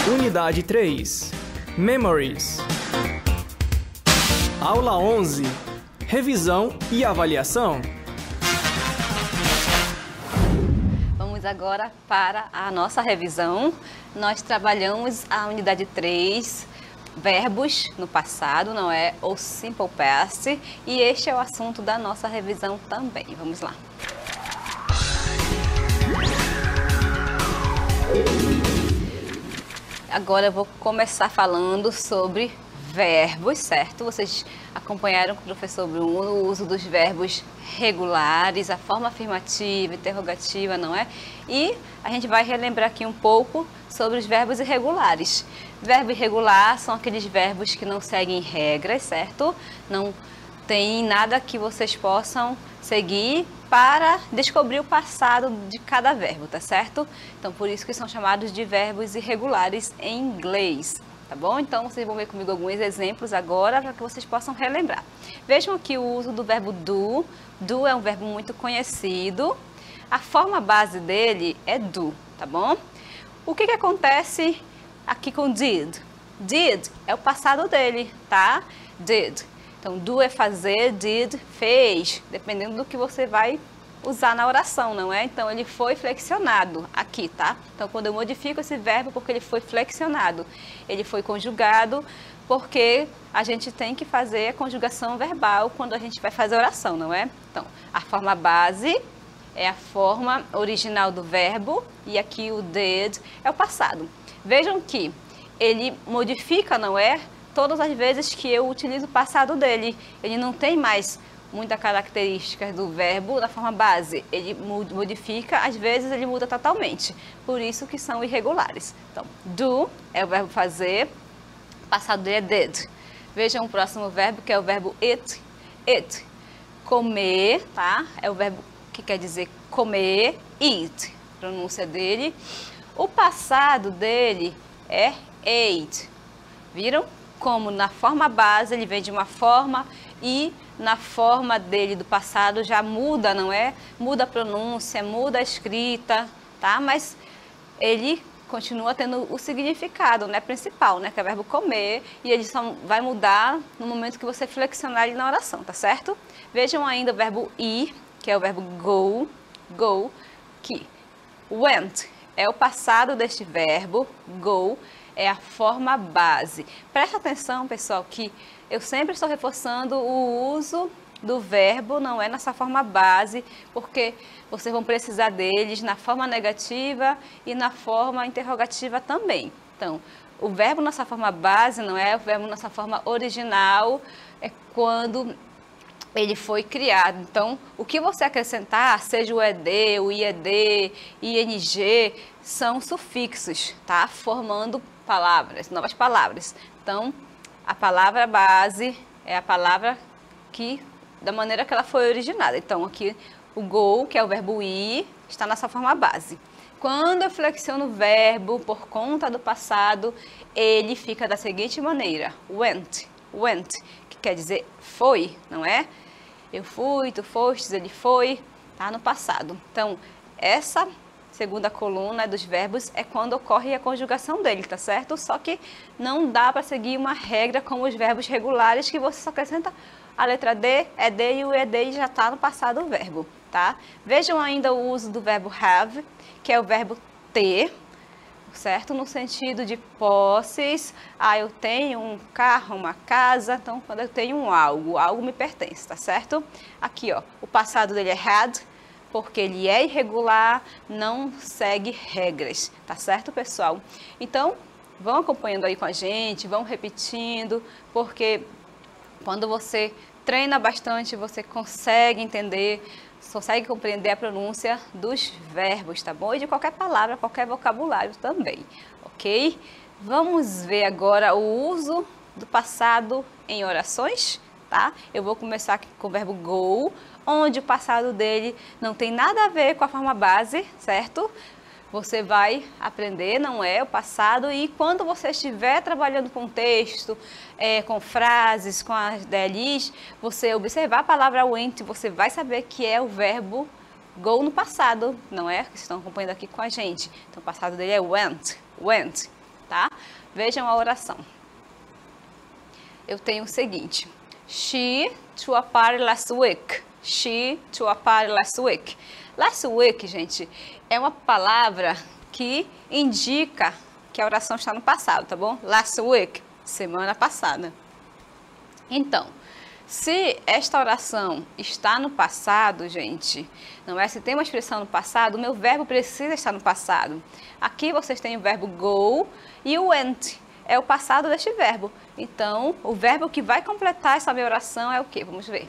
Unidade 3. Memories. Aula 11. Revisão e avaliação. Vamos agora para a nossa revisão. Nós trabalhamos a unidade 3, verbos no passado, não é? Ou simple past. E este é o assunto da nossa revisão também. Vamos lá. Agora eu vou começar falando sobre verbos, certo? Vocês acompanharam com o professor Bruno o uso dos verbos regulares, a forma afirmativa, interrogativa, não é? E a gente vai relembrar aqui um pouco sobre os verbos irregulares. Verbo irregular são aqueles verbos que não seguem regras, certo? Não tem nada que vocês possam seguir para descobrir o passado de cada verbo, tá certo? Então, por isso que são chamados de verbos irregulares em inglês, tá bom? Então, vocês vão ver comigo alguns exemplos agora para que vocês possam relembrar. Vejam aqui o uso do verbo do. Do é um verbo muito conhecido. A forma base dele é do, tá bom? O que acontece aqui com did? Did é o passado dele, tá? Did. Então, do é fazer, did, fez, dependendo do que você vai usar na oração, não é? Então, ele foi flexionado aqui, tá? Então, quando eu modifico esse verbo, porque ele foi flexionado, ele foi conjugado, porque a gente tem que fazer a conjugação verbal quando a gente vai fazer a oração, não é? Então, a forma base é a forma original do verbo e aqui o did é o passado. Vejam que ele modifica, não é? Todas as vezes que eu utilizo o passado dele, ele não tem mais muitas características do verbo da forma base, ele modifica, às vezes ele muda totalmente, por isso que são irregulares. Então, do é o verbo fazer, o passado dele é did. Vejam o próximo verbo, que é o verbo eat, eat. Comer, tá? É o verbo que quer dizer comer, eat, pronúncia dele. O passado dele é ate, viram? Como na forma base ele vem de uma forma e na forma dele do passado já muda, não é? Muda a pronúncia, muda a escrita, tá? Mas ele continua tendo o significado, né, principal, né, que é o verbo comer, e ele só vai mudar no momento que você flexionar ele na oração, tá certo? Vejam ainda o verbo ir, que é o verbo go, que went é o passado deste verbo, go é a forma base. Presta atenção, pessoal, que eu sempre estou reforçando o uso do verbo, não é nessa forma base, porque vocês vão precisar deles na forma negativa e na forma interrogativa também. Então, o verbo nessa forma base, não é? O verbo nessa forma original é quando ele foi criado. Então, o que você acrescentar, seja o ED, o IED, ING, são sufixos, tá? Formando palavras, novas palavras. Então, a palavra base é a palavra que, da maneira que ela foi originada. Então, aqui o go, que é o verbo ir, está nessa forma base. Quando eu flexiono o verbo por conta do passado, ele fica da seguinte maneira: went, que quer dizer foi, não é? Eu fui, tu fostes, ele foi, tá no passado. Então, essa segunda coluna dos verbos é quando ocorre a conjugação dele, tá certo? Só que não dá para seguir uma regra como os verbos regulares, que você só acrescenta a letra D, ED e o ED já está no passado do verbo, tá? Vejam ainda o uso do verbo have, que é o verbo ter, certo? No sentido de posses. Ah, eu tenho um carro, uma casa, então quando eu tenho algo me pertence, tá certo? Aqui, ó, o passado dele é had, porque ele é irregular, não segue regras, tá certo, pessoal? Então, vão acompanhando aí com a gente, vão repetindo, porque quando você treina bastante, você consegue entender, consegue compreender a pronúncia dos verbos, tá bom? E de qualquer palavra, qualquer vocabulário também, ok? Vamos ver agora o uso do passado em orações, tá? Eu vou começar aqui com o verbo go, onde o passado dele não tem nada a ver com a forma base, certo? Você vai aprender, não é, o passado, e quando você estiver trabalhando com texto, com frases, com as DLIs, você observar a palavra went, você vai saber que é o verbo go no passado, não é? Que estão acompanhando aqui com a gente. Então, o passado dele é went. tá? Vejam a oração. Eu tenho o seguinte: She to a party last week. She to a party last week. Last week, gente, é uma palavra que indica que a oração está no passado, tá bom? Last week, semana passada. Então, se esta oração está no passado, gente, não é? Se tem uma expressão no passado, o meu verbo precisa estar no passado. Aqui vocês têm o verbo go e o went. É o passado deste verbo. Então, o verbo que vai completar essa minha oração é o quê? Vamos ver.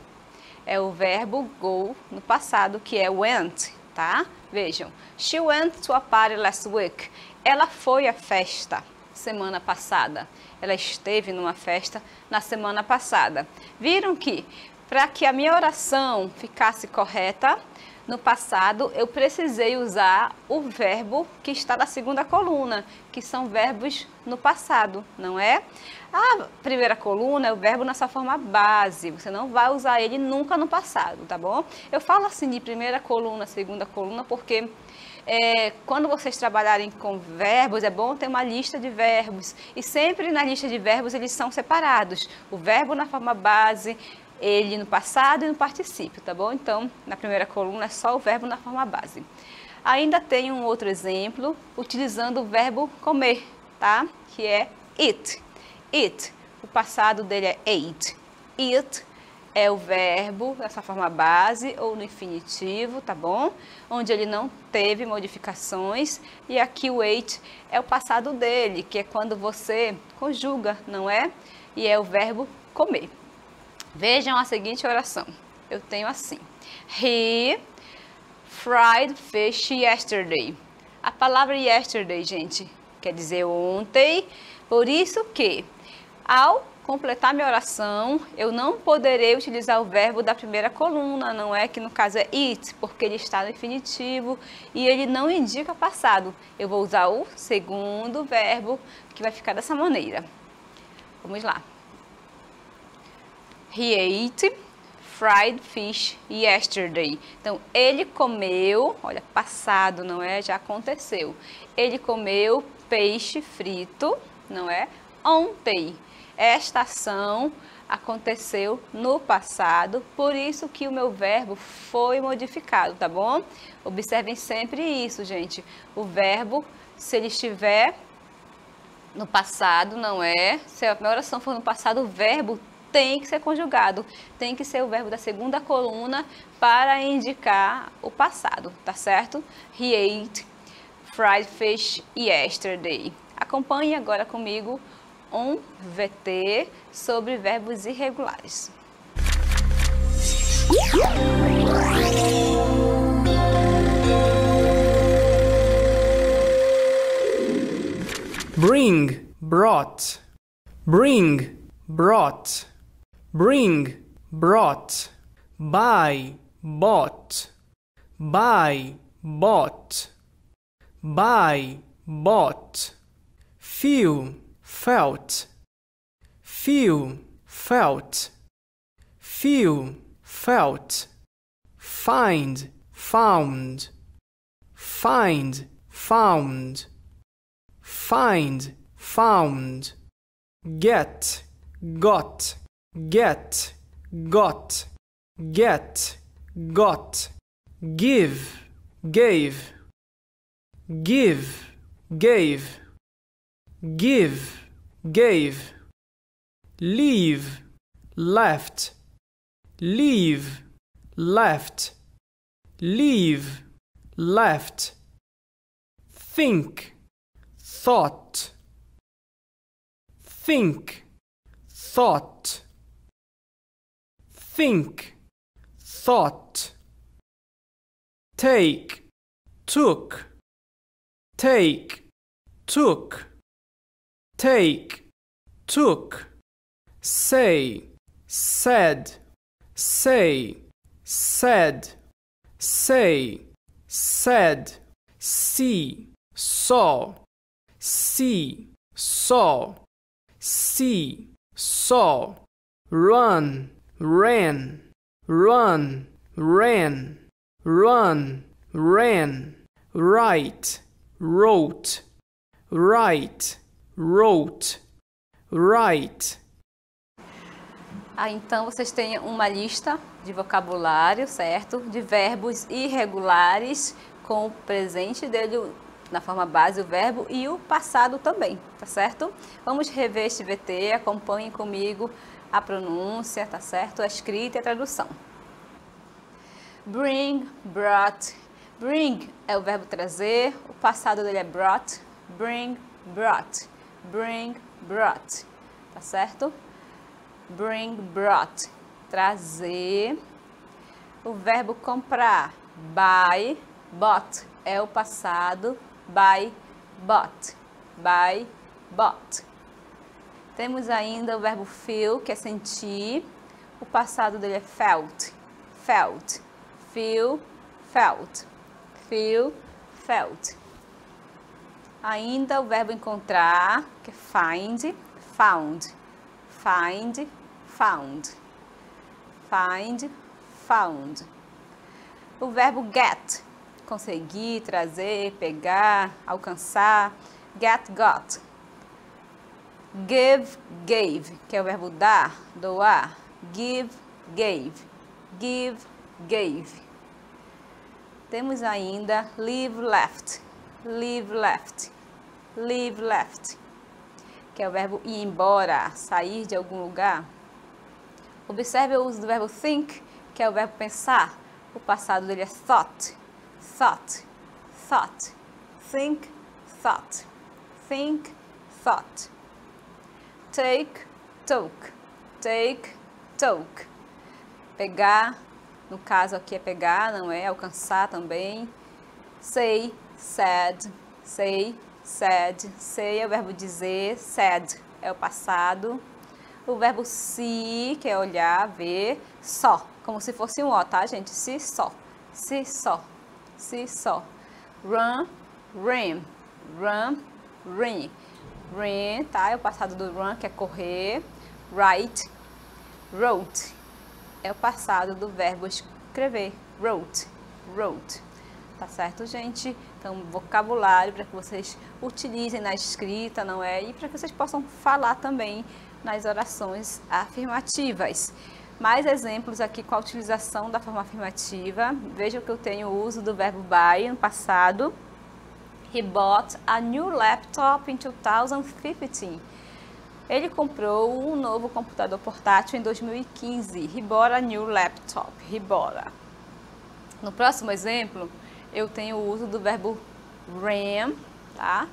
É o verbo go no passado, que é went, tá? Vejam. She went to a party last week. Ela foi à festa semana passada. Ela esteve numa festa na semana passada. Viram que, para que a minha oração ficasse correta, no passado, eu precisei usar o verbo que está na segunda coluna, que são verbos no passado, não é? A primeira coluna é o verbo na sua forma base, você não vai usar ele nunca no passado, tá bom? Eu falo assim de primeira coluna, segunda coluna, porque quando vocês trabalharem com verbos, é bom ter uma lista de verbos, e sempre na lista de verbos eles são separados, o verbo na forma base, ele no passado e no particípio, tá bom? Então, na primeira coluna é só o verbo na forma base. Ainda tem um outro exemplo, utilizando o verbo comer, tá? Que é eat. Eat, o passado dele é ate. Eat é o verbo nessa forma base ou no infinitivo, tá bom? Onde ele não teve modificações. E aqui o ate é o passado dele, que é quando você conjuga, não é? E é o verbo comer. Vejam a seguinte oração. Eu tenho assim: He fried fish yesterday. A palavra yesterday, gente, quer dizer ontem. Por isso que, ao completar minha oração, eu não poderei utilizar o verbo da primeira coluna, não é? Que no caso é eat, porque ele está no infinitivo e ele não indica passado. Eu vou usar o segundo verbo, que vai ficar dessa maneira. Vamos lá. He ate fried fish yesterday. Então, ele comeu, olha, passado, não é? Já aconteceu. Ele comeu peixe frito, não é? Ontem. Esta ação aconteceu no passado, por isso que o meu verbo foi modificado, tá bom? Observem sempre isso, gente. O verbo, se ele estiver no passado, não é? Se a minha oração for no passado, o verbo tem que ser conjugado, tem que ser o verbo da segunda coluna para indicar o passado, tá certo? He ate fried fish yesterday. Acompanhe agora comigo um VT sobre verbos irregulares. Bring, brought. Bring, brought. Bring, brought. Buy, bought. Buy, bought. Buy, bought. Feel, felt. Feel, felt. Feel, felt. Find, found. Find, found. Find, found. Get, got. Get, got. Get, got. Give, gave. Give, gave. Give, gave. Leave, left. Leave, left. Leave, left. Think, thought. Think, thought. Think, thought. Take, took. Take, took. Take, took. Say, said. Say, said. Say, said. See, saw. See, saw. See, saw. Run, ran. Run, ran. Run, ran. Write, wrote. Write, wrote, write. Então, vocês têm uma lista de vocabulário, certo? De verbos irregulares com o presente dele na forma base, o verbo, e o passado também, tá certo? Vamos rever este VT, acompanhem comigo a pronúncia, tá certo? A escrita e a tradução. Bring, brought. Bring é o verbo trazer, o passado dele é brought. Bring, brought. Bring, brought. Tá certo? Bring, brought. Trazer. O verbo comprar. Buy, bought. É o passado. Buy, bought. Buy, bought. Temos ainda o verbo feel, que é sentir. O passado dele é felt. Felt. Feel, felt. Feel, felt. Ainda o verbo encontrar, que é find, found. Find, found. Find, found. O verbo get, conseguir, trazer, pegar, alcançar. Get, got. Give, gave, que é o verbo dar, doar. Give, gave. Give, gave. Temos ainda leave, left. Leave, left. Leave, left. Que é o verbo ir embora, sair de algum lugar. Observe o uso do verbo think, que é o verbo pensar. O passado dele é thought. Thought. Thought. Think, thought. Think, thought. Take, took. Take, took. Pegar, no caso aqui é pegar, não é? Alcançar também. Say, said. Say, said. Say é o verbo dizer. Said é o passado. O verbo see, que é olhar, ver. Só, como se fosse um ó, tá, gente? Se só. Se só. Se só. Run, ran. Run, ran. Ran, tá? É o passado do run, que é correr. Write, wrote. É o passado do verbo escrever. Wrote, wrote. Tá certo, gente? Então, vocabulário para que vocês utilizem na escrita, não é? E para que vocês possam falar também nas orações afirmativas. Mais exemplos aqui com a utilização da forma afirmativa. Vejam que eu tenho o uso do verbo buy no passado. He bought a new laptop in 2015. Ele comprou um novo computador portátil em 2015. He bought a new laptop. He bought. No próximo exemplo, eu tenho o uso do verbo ran, tá?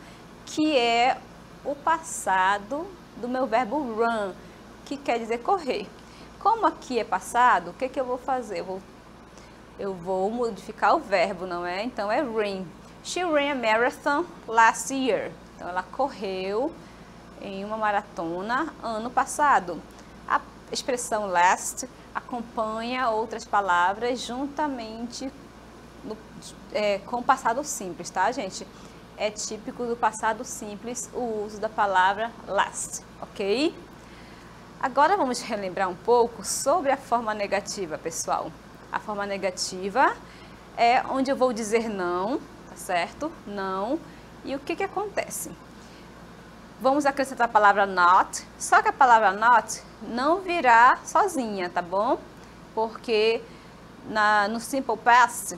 Que é o passado do meu verbo run, que quer dizer correr. Como aqui é passado, o que que eu vou fazer? Eu vou modificar o verbo, não é? Então é ran. She ran a marathon last year. Então ela correu em uma maratona ano passado. A expressão last acompanha outras palavras juntamente com o passado simples, tá, gente? É típico do passado simples o uso da palavra last, ok? Agora vamos relembrar um pouco sobre a forma negativa, pessoal. A forma negativa é onde eu vou dizer não, tá certo? Não. E o que que acontece? Vamos acrescentar a palavra not, só que a palavra not não virá sozinha, tá bom? Porque no simple past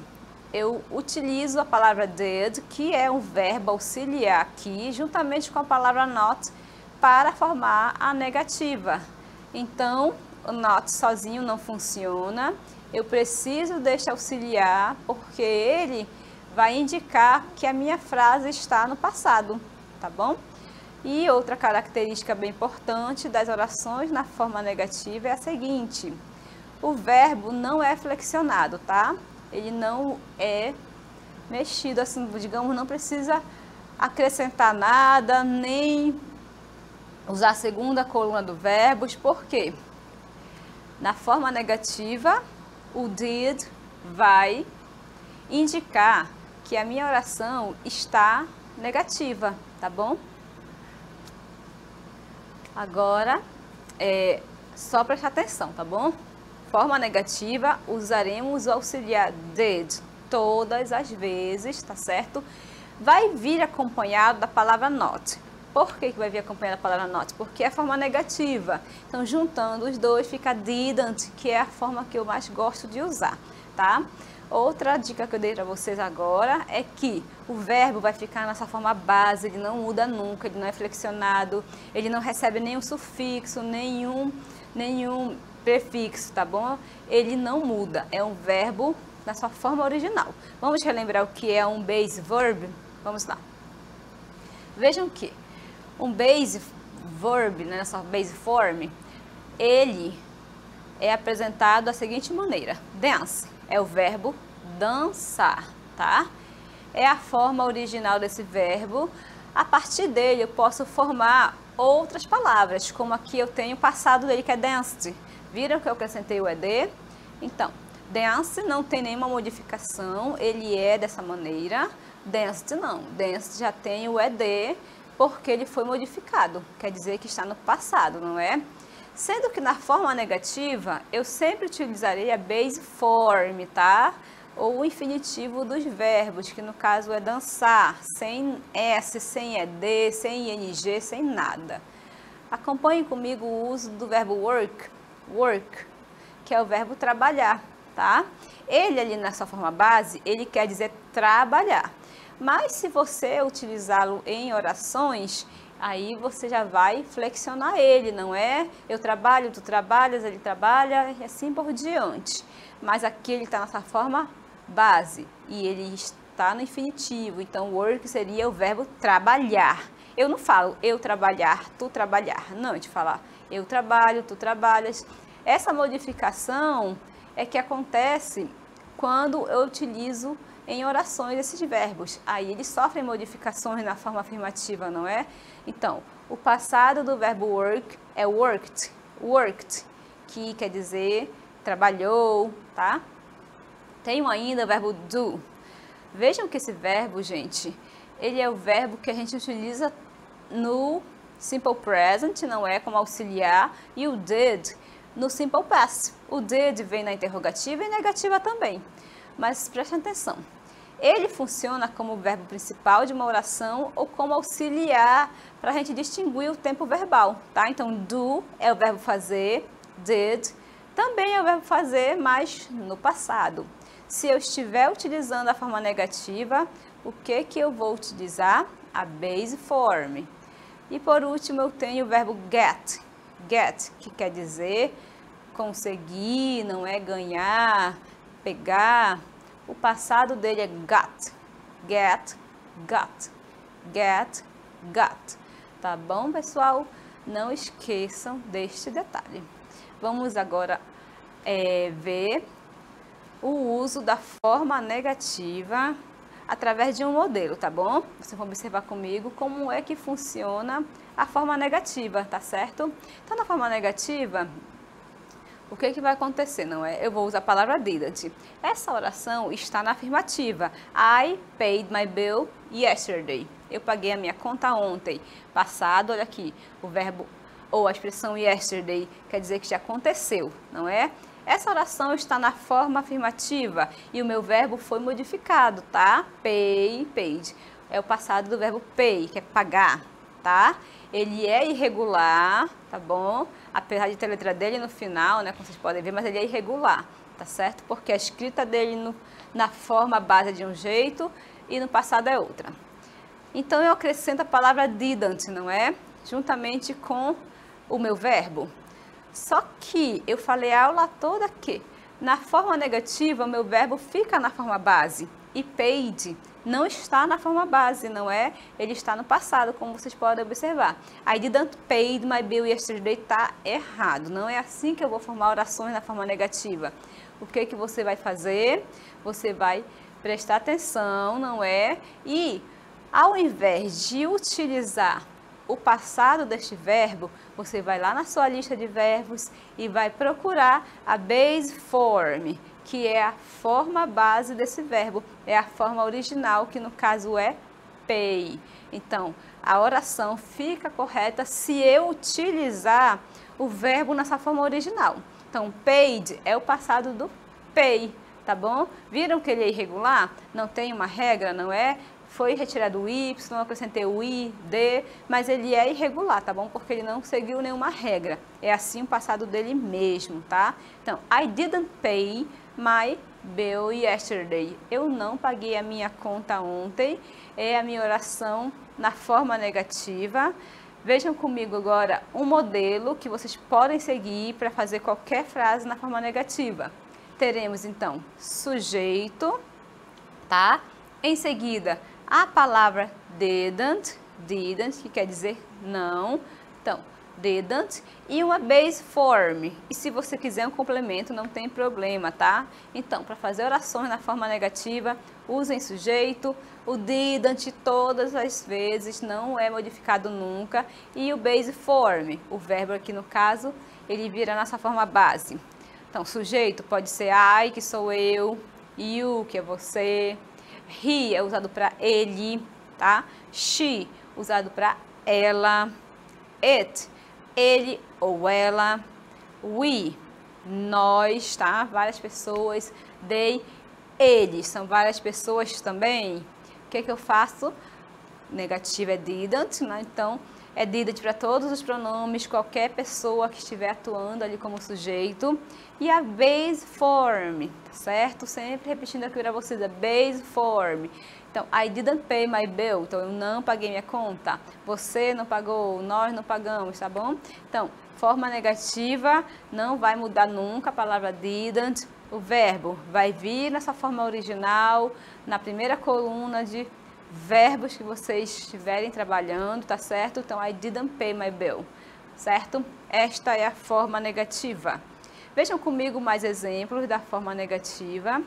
eu utilizo a palavra did, que é um verbo auxiliar aqui, juntamente com a palavra not, para formar a negativa. Então, o not sozinho não funciona, eu preciso deste auxiliar, porque ele vai indicar que a minha frase está no passado, tá bom? E outra característica bem importante das orações na forma negativa é a seguinte: o verbo não é flexionado, tá? Ele não é mexido, assim, digamos, não precisa acrescentar nada, nem usar a segunda coluna do verbos, porque na forma negativa, o did vai indicar que a minha oração está negativa, tá bom? Agora, só prestar atenção, tá bom? Forma negativa, usaremos o auxiliar did todas as vezes, tá certo? Vai vir acompanhado da palavra not. Por que vai vir acompanhando a palavra not? Porque é a forma negativa. Então, juntando os dois, fica didn't, que é a forma que eu mais gosto de usar, tá? Outra dica que eu dei para vocês agora é que o verbo vai ficar nessa forma base, ele não muda nunca, ele não é flexionado, ele não recebe nenhum sufixo, nenhum prefixo, tá bom? Ele não muda, é um verbo na sua forma original. Vamos relembrar o que é um base verb? Vamos lá. Vejam que um base verb, né, nessa base form, ele é apresentado da seguinte maneira. Dance é o verbo dançar, tá? É a forma original desse verbo. A partir dele eu posso formar outras palavras, como aqui eu tenho o passado dele que é danced. Viram que eu acrescentei o ed? Então, dance não tem nenhuma modificação, ele é dessa maneira. Danced não, danced já tem o ed porque ele foi modificado, quer dizer que está no passado, não é? Sendo que na forma negativa, eu sempre utilizarei a base form, tá? Ou o infinitivo dos verbos, que no caso é dançar, sem S, sem ED, sem ING, sem nada. Acompanhem comigo o uso do verbo work, que é o verbo trabalhar, tá? Ele ali na sua forma base, ele quer dizer trabalhar. Mas se você utilizá-lo em orações, aí você já vai flexionar ele, não é? Eu trabalho, tu trabalhas, ele trabalha e assim por diante. Mas aqui ele está nessa forma base e ele está no infinitivo. Então, work seria o verbo trabalhar. Eu não falo eu trabalhar, tu trabalhar. Não, eu te falar eu trabalho, tu trabalhas. Essa modificação é que acontece quando eu utilizo em orações esses verbos. Aí eles sofrem modificações na forma afirmativa, não é? Então, o passado do verbo work é worked, que quer dizer trabalhou, tá? Tenho ainda o verbo do. Vejam que esse verbo, gente, ele é o verbo que a gente utiliza no simple present, não é? Como auxiliar, e o did no simple past. O did vem na interrogativa e negativa também. Mas prestem atenção. Ele funciona como verbo principal de uma oração ou como auxiliar para a gente distinguir o tempo verbal, tá? Então, do é o verbo fazer, did também é o verbo fazer, mas no passado. Se eu estiver utilizando a forma negativa, o que eu vou utilizar? A base form. E por último, eu tenho o verbo get, que quer dizer conseguir, não é ganhar, pegar. O passado dele é got, got. Tá bom, pessoal? Não esqueçam deste detalhe. Vamos agora ver o uso da forma negativa através de um modelo, tá bom? Vocês vão observar comigo como é que funciona a forma negativa, tá certo? Então, na forma negativa, o que vai acontecer, não é? Eu vou usar a palavra didn't. Essa oração está na afirmativa. I paid my bill yesterday. Eu paguei a minha conta ontem. Passado, olha aqui, o verbo ou a expressão yesterday quer dizer que já aconteceu, não é? Essa oração está na forma afirmativa e o meu verbo foi modificado, tá? Paid. É o passado do verbo pay, que é pagar, tá? Ele é irregular, tá bom? Apesar de ter a letra dele no final, né? Como vocês podem ver, mas ele é irregular, tá certo? Porque a escrita dele na forma base é de um jeito e no passado é outra. Então, eu acrescento a palavra didn't, não é? Juntamente com o meu verbo. Só que eu falei a aula toda que na forma negativa o meu verbo fica na forma base e paid não está na forma base, não é? Ele está no passado, como vocês podem observar. I didn't paid my bill yesterday está errado. Não é assim que eu vou formar orações na forma negativa. O que você vai fazer? Você vai prestar atenção, não é? E ao invés de utilizar o passado deste verbo, você vai lá na sua lista de verbos e vai procurar a base form, que é a forma base desse verbo, é a forma original, que no caso é pay. Então, a oração fica correta se eu utilizar o verbo nessa forma original. Então, paid é o passado do pay, tá bom? Viram que ele é irregular? Não tem uma regra, não é? foi retirado o Y, acrescentei o I, D, mas ele é irregular, tá bom? Porque ele não seguiu nenhuma regra. É assim o passado dele mesmo, tá? Então, I didn't pay my bill yesterday. Eu não paguei a minha conta ontem. É a minha oração na forma negativa. Vejam comigo agora um modelo que vocês podem seguir para fazer qualquer frase na forma negativa. Teremos, então, sujeito, tá? Em seguida, a palavra didn't, que quer dizer não. Então, didn't e uma base form. E se você quiser um complemento, não tem problema, tá? Então, para fazer orações na forma negativa, usem sujeito. O didn't todas as vezes, não é modificado nunca. E o base form, o verbo aqui no caso, ele vira a nossa forma base. Então, sujeito pode ser I, que sou eu, you, que é você. He é usado para ele, tá? She, usado para ela. It, ele ou ela. We, nós, tá? Várias pessoas. They, eles, são várias pessoas também. O que eu faço? Negativo é didn't, né? Então, é didn't para todos os pronomes, qualquer pessoa que estiver atuando ali como sujeito. E a base form, tá certo? Sempre repetindo aqui para vocês, a base form. Então, I didn't pay my bill, então eu não paguei minha conta. Você não pagou, nós não pagamos, tá bom? Então, forma negativa não vai mudar nunca a palavra didn't. O verbo vai vir nessa forma original, na primeira coluna de verbos que vocês estiverem trabalhando, tá certo? Então, I didn't pay my bill, certo? Esta é a forma negativa. Vejam comigo mais exemplos da forma negativa.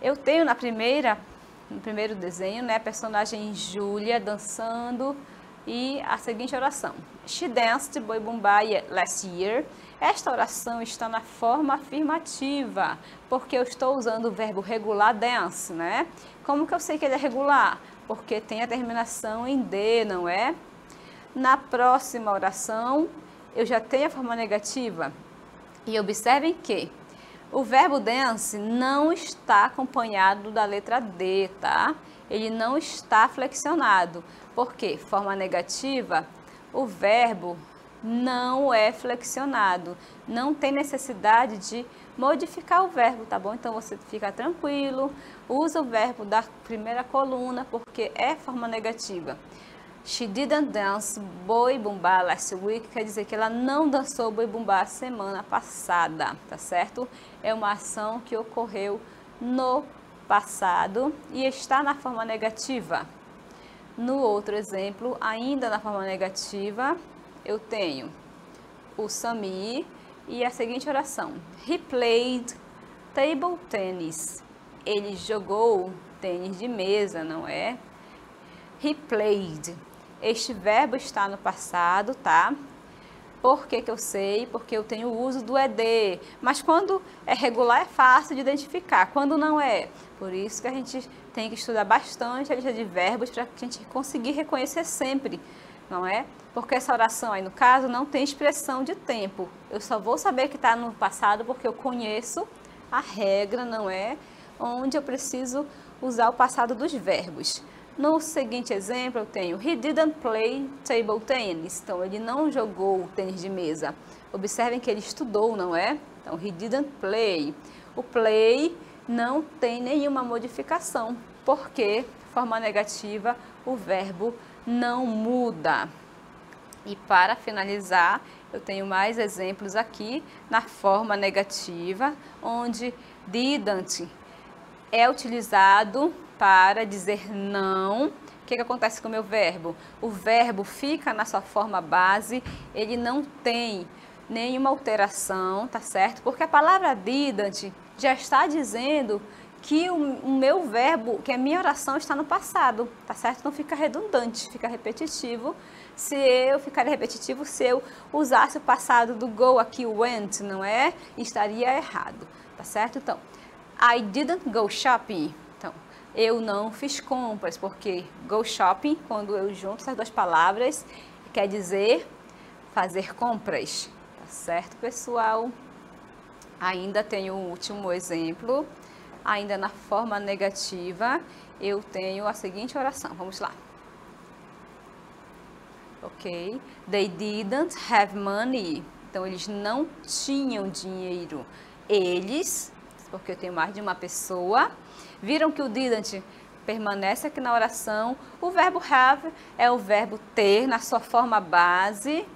Eu tenho no primeiro desenho, né, a personagem Júlia dançando e a seguinte oração. She danced Boi Bumbaya last year. Esta oração está na forma afirmativa, porque eu estou usando o verbo regular dance, né? Como que eu sei que ele é regular? Porque tem a terminação em D, não é? Na próxima oração, eu já tenho a forma negativa. E observem que o verbo dance não está acompanhado da letra D, tá? Ele não está flexionado. Por quê? Forma negativa, o verbo não é flexionado. Não tem necessidade de modificar o verbo, tá bom? Então, você fica tranquilo, usa o verbo da primeira coluna, porque é forma negativa. She didn't dance Boi Bumbá last week, quer dizer que ela não dançou Boi Bumbá semana passada, tá certo? É uma ação que ocorreu no passado e está na forma negativa. No outro exemplo, ainda na forma negativa, eu tenho o Samir e a seguinte oração. He played table tennis. Ele jogou tênis de mesa, não é? He played. Este verbo está no passado, tá? Por que que eu sei? Porque eu tenho o uso do ED. Mas quando é regular é fácil de identificar. Quando não é? Por isso que a gente tem que estudar bastante a lista de verbos para que a gente conseguir reconhecer sempre, não é? Porque essa oração aí, no caso, não tem expressão de tempo. Eu só vou saber que está no passado porque eu conheço a regra, não é? Onde eu preciso usar o passado dos verbos. No seguinte exemplo, eu tenho He didn't play table tennis. Então, ele não jogou tênis de mesa. Observem que ele estudou, não é? Então, he didn't play. O play não tem nenhuma modificação, porque, forma negativa, o verbo não muda. E para finalizar, eu tenho mais exemplos aqui na forma negativa, onde didn't é utilizado para dizer não. O que acontece com o meu verbo? O verbo fica na sua forma base, ele não tem nenhuma alteração, tá certo? Porque a palavra didn't já está dizendo que o meu verbo, que a minha oração está no passado, tá certo? Não fica redundante, fica repetitivo. Se eu usasse o passado do go aqui, went, não é? Estaria errado, tá certo? Então, I didn't go shopping. Então, eu não fiz compras, porque go shopping, quando eu junto essas duas palavras, quer dizer fazer compras, tá certo, pessoal? Ainda tenho o último exemplo. ainda na forma negativa, eu tenho a seguinte oração. Vamos lá. Ok? They didn't have money. Então, eles não tinham dinheiro. Eles, porque eu tenho mais de uma pessoa, viram que o didn't permanece aqui na oração. O verbo have é o verbo ter na sua forma base.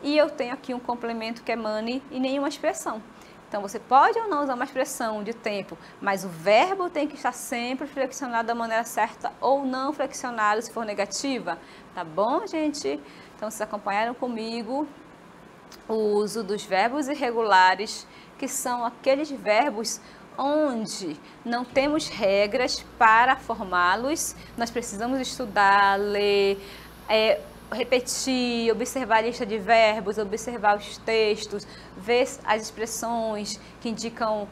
E eu tenho aqui um complemento que é money e nenhuma expressão. Então, você pode ou não usar uma expressão de tempo, mas o verbo tem que estar sempre flexionado da maneira certa ou não flexionado se for negativa. Tá bom, gente? Então, vocês acompanharam comigo o uso dos verbos irregulares, que são aqueles verbos onde não temos regras para formá-los. Nós precisamos estudar, ler, repetir, observar a lista de verbos, observar os textos, ver as expressões que indicam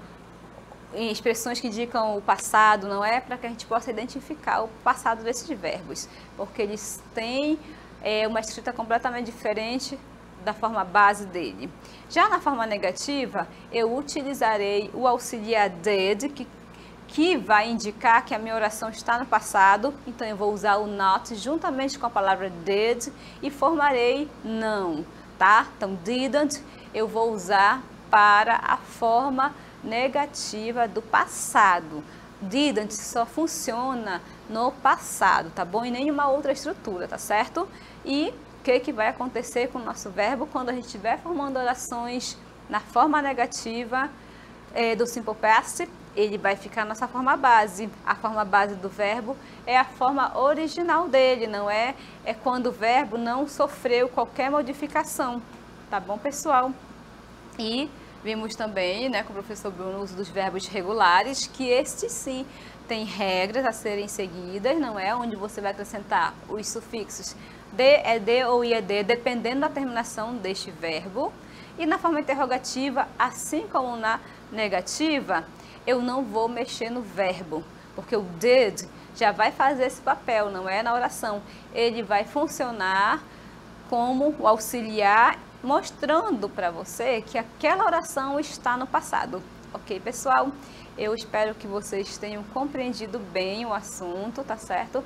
o passado, não é? Para que a gente possa identificar o passado desses verbos, porque eles têm uma escrita completamente diferente da forma base dele. Já na forma negativa, eu utilizarei o auxiliar did, que vai indicar que a minha oração está no passado. Então, eu vou usar o not juntamente com a palavra did e formarei não, tá? Então, didn't eu vou usar para a forma negativa do passado. Didn't só funciona no passado, tá bom? E nenhuma outra estrutura, tá certo? E o que vai acontecer com o nosso verbo quando a gente estiver formando orações na forma negativa do simple past? Ele vai ficar nessa forma base. A forma base do verbo é a forma original dele, não é? É quando o verbo não sofreu qualquer modificação, tá bom, pessoal? E vimos também, né, com o professor Bruno, o uso dos verbos regulares, que estes sim têm regras a serem seguidas, não é? Onde você vai acrescentar os sufixos de, ed ou ied, dependendo da terminação deste verbo. E na forma interrogativa, assim como na negativa, eu não vou mexer no verbo, porque o did já vai fazer esse papel, não é? Na oração. Ele vai funcionar como o auxiliar, mostrando para você que aquela oração está no passado. Ok, pessoal? Eu espero que vocês tenham compreendido bem o assunto, tá certo?